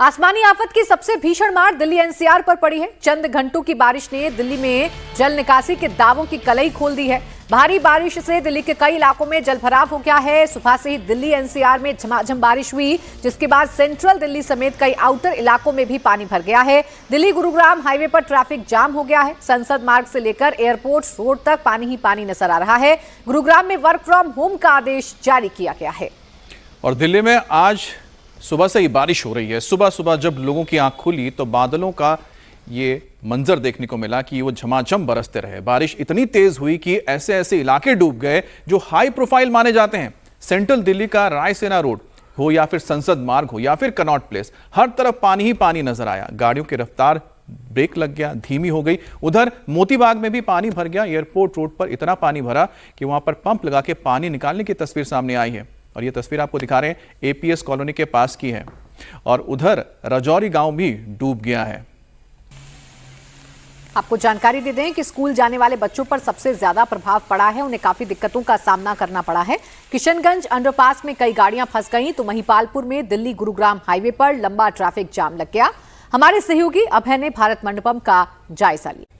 आसमानी आफत की सबसे भीषण मार दिल्ली एनसीआर पर पड़ी है। चंद घंटों की बारिश ने दिल्ली में जल निकासी के दावों की कलई खोल दी है। भारी बारिश से दिल्ली के कई इलाकों में जलभराव हो गया है। सुबह से ही दिल्ली एनसीआर में झमाझम बारिश हुई, जिसके बाद सेंट्रल दिल्ली समेत कई आउटर इलाकों में भी पानी भर गया है। दिल्ली गुरुग्राम हाईवे पर ट्रैफिक जाम हो गया है। संसद मार्ग से लेकर एयरपोर्ट रोड तक पानी ही पानी नजर आ रहा है। गुरुग्राम में वर्क फ्रॉम होम का आदेश जारी किया गया है। और दिल्ली में आज सुबह से ही बारिश हो रही है। सुबह सुबह जब लोगों की आंख खुली तो बादलों का ये मंजर देखने को मिला कि वो झमाझम बरसते रहे। बारिश इतनी तेज हुई कि ऐसे ऐसे इलाके डूब गए जो हाई प्रोफाइल माने जाते हैं। सेंट्रल दिल्ली का रायसेना रोड हो या फिर संसद मार्ग हो या फिर कनॉट प्लेस, हर तरफ पानी ही पानी नजर आया। गाड़ियों की रफ्तार ब्रेक लग गया, धीमी हो गई। उधर मोतीबाग में भी पानी भर गया। एयरपोर्ट रोड पर इतना पानी भरा कि वहां पर पंप लगा के पानी निकालने की तस्वीर सामने आई है। और ये तस्वीर आपको दिखा रहे हैं एपीएस कॉलोनी के पास की है। और उधर राजौरी गांव भी डूब गया है। आपको जानकारी दे दें कि स्कूल जाने वाले बच्चों पर सबसे ज्यादा प्रभाव पड़ा है। उन्हें काफी दिक्कतों का सामना करना पड़ा है। किशनगंज अंडरपास में कई गाड़ियां फंस गईं, तो महिपालपुर में दिल्ली गुरुग्राम हाईवे पर लंबा ट्रैफिक जाम लग गया। हमारे सहयोगी अभय ने भारत मंडपम का जायजा लिया।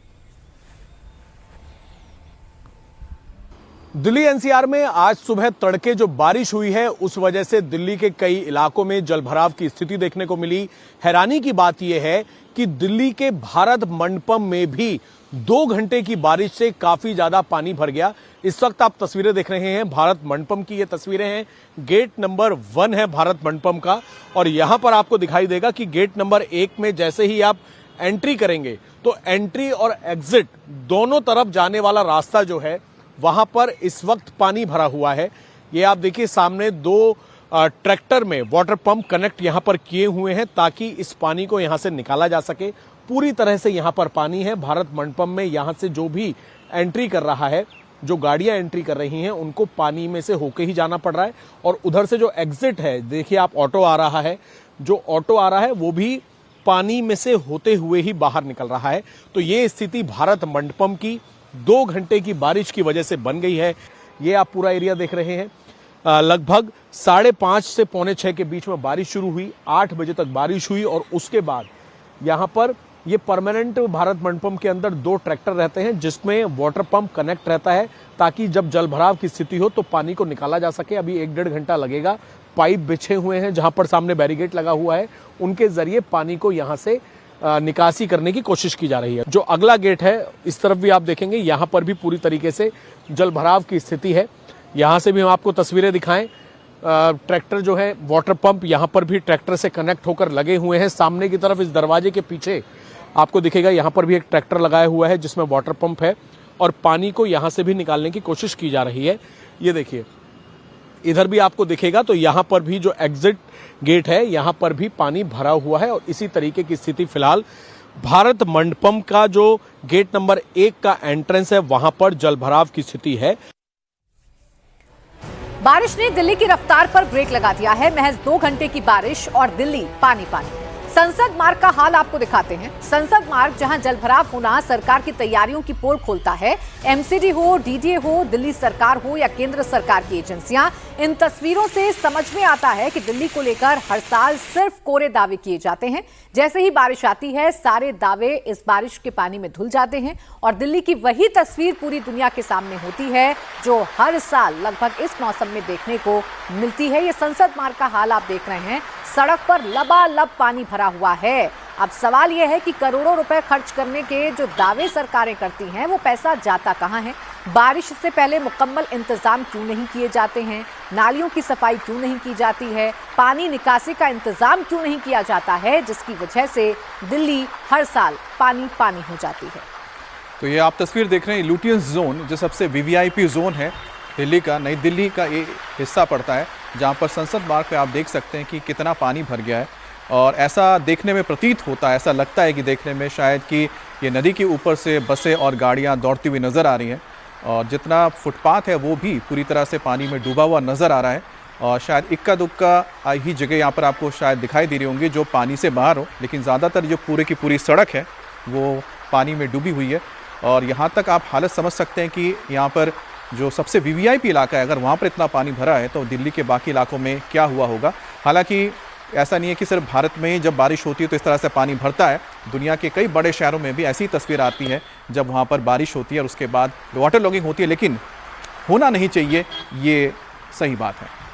दिल्ली एनसीआर में आज सुबह तड़के जो बारिश हुई है उस वजह से दिल्ली के कई इलाकों में जलभराव की स्थिति देखने को मिली। हैरानी की बात यह है कि दिल्ली के भारत मंडपम में भी 2 घंटे की बारिश से काफी ज्यादा पानी भर गया। इस वक्त आप तस्वीरें देख रहे हैं भारत मंडपम की। ये तस्वीरें हैं गेट नंबर 1 है भारत मंडपम का। और यहां पर आपको दिखाई देगा कि गेट नंबर 1 में जैसे ही आप एंट्री करेंगे तो एंट्री और एग्जिट दोनों तरफ जाने वाला रास्ता जो है वहां पर इस वक्त पानी भरा हुआ है। ये आप देखिए सामने 2 ट्रैक्टर में वाटर पंप कनेक्ट यहां पर किए हुए हैं ताकि इस पानी को यहां से निकाला जा सके। पूरी तरह से यहां पर पानी है। भारत मंडपम में यहां से जो भी एंट्री कर रहा है, जो गाड़ियां एंट्री कर रही हैं, उनको पानी में से होके ही जाना पड़ रहा है। और उधर से जो एग्जिट है, देखिए आप ऑटो आ रहा है, जो ऑटो आ रहा है वो भी पानी में से होते हुए ही बाहर निकल रहा है। तो ये स्थिति भारत मंडपम की 2 घंटे की बारिश की वजह से बन गई है। ये आप पूरा एरिया देख रहे हैं। लगभग 5:30 से 5:45 के बीच में बारिश शुरू हुई। 8 बजे तक बारिश हुई और उसके बाद यहाँ पर ये परमानेंट भारत मंडपम के अंदर 2 ट्रैक्टर रहते हैं जिसमें वाटर पंप कनेक्ट रहता है ताकि जब जलभराव की स्थिति हो तो पानी को निकाला जा सके। अभी 1-1.5 घंटा लगेगा। पाइप बिछे हुए हैं जहां पर सामने बैरिकेड लगा हुआ है, उनके जरिए पानी को यहां से निकासी करने की कोशिश की जा रही है। जो अगला गेट है इस तरफ भी आप देखेंगे, यहाँ पर भी पूरी तरीके से जलभराव की स्थिति है। यहाँ से भी हम आपको तस्वीरें दिखाएं। ट्रैक्टर जो है वाटर पंप यहाँ पर भी ट्रैक्टर से कनेक्ट होकर लगे हुए हैं। सामने की तरफ इस दरवाजे के पीछे आपको दिखेगा, यहाँ पर भी एक ट्रैक्टर लगाया हुआ है जिसमें वाटर पंप है और पानी को यहाँ से भी निकालने की कोशिश की जा रही है। ये देखिए इधर भी आपको दिखेगा, तो यहाँ पर भी जो एग्जिट गेट है यहाँ पर भी पानी भरा हुआ है। और इसी तरीके की स्थिति फिलहाल भारत मंडपम का जो गेट नंबर 1 का एंट्रेंस है वहां पर जलभराव की स्थिति है। बारिश ने दिल्ली की रफ्तार पर ब्रेक लगा दिया है। महज 2 घंटे की बारिश और दिल्ली पानी पानी। संसद मार्ग का हाल आपको दिखाते हैं। संसद मार्ग जहां जलभराव होना सरकार की तैयारियों की पोल खोलता है। एमसीडी हो, डीडीए हो, दिल्ली सरकार हो या केंद्र सरकार की एजेंसियां, इन तस्वीरों से समझ में आता है कि दिल्ली को लेकर हर साल सिर्फ कोरे दावे किए जाते हैं। जैसे ही बारिश आती है सारे दावे इस बारिश के पानी में धुल जाते हैं और दिल्ली की वही तस्वीर पूरी दुनिया के सामने होती है जो हर साल लगभग इस मौसम में देखने को मिलती है। ये संसद मार्ग का हाल आप देख रहे हैं। सड़क पर लबालब पानी भरा हुआ है। अब सवाल यह है कि करोड़ों रुपए खर्च करने के जो दावे सरकारें करती हैं वो पैसा जाता कहां है? बारिश से पहले मुकम्मल इंतजाम क्यों नहीं किए जाते हैं? नालियों की सफाई क्यों नहीं की जाती है? पानी निकासी का इंतजाम क्यों नहीं किया जाता है, जिसकी वजह से दिल्ली हर साल पानी पानी हो जाती है? तो ये आप तस्वीर देख रहे हैं लुटियंस जोन, जो सबसे वीवीआईपी जोन है दिल्ली का, नई दिल्ली का ये हिस्सा पड़ता है, जहाँ पर संसद मार्ग पे आप देख सकते हैं कि कितना पानी भर गया है। और ऐसा देखने में प्रतीत होता है, ऐसा लगता है कि देखने में शायद कि ये नदी के ऊपर से बसें और गाड़ियाँ दौड़ती हुई नज़र आ रही हैं। और जितना फुटपाथ है वो भी पूरी तरह से पानी में डूबा हुआ नज़र आ रहा है। और शायद इक्का दुक्का ही जगह यहाँ पर आपको शायद दिखाई दे रही होंगी जो पानी से बाहर हो, लेकिन ज़्यादातर जो पूरे की पूरी सड़क है वो पानी में डूबी हुई है। और यहाँ तक आप हालत समझ सकते हैं कि यहाँ पर जो सबसे वीवीआईपी इलाका है, अगर वहाँ पर इतना पानी भरा है तो दिल्ली के बाकी इलाकों में क्या हुआ होगा। हालांकि ऐसा नहीं है कि सिर्फ भारत में ही जब बारिश होती है तो इस तरह से पानी भरता है। दुनिया के कई बड़े शहरों में भी ऐसी तस्वीर आती है जब वहाँ पर बारिश होती है और उसके बाद वाटर लॉगिंग होती है, लेकिन होना नहीं चाहिए, ये सही बात है।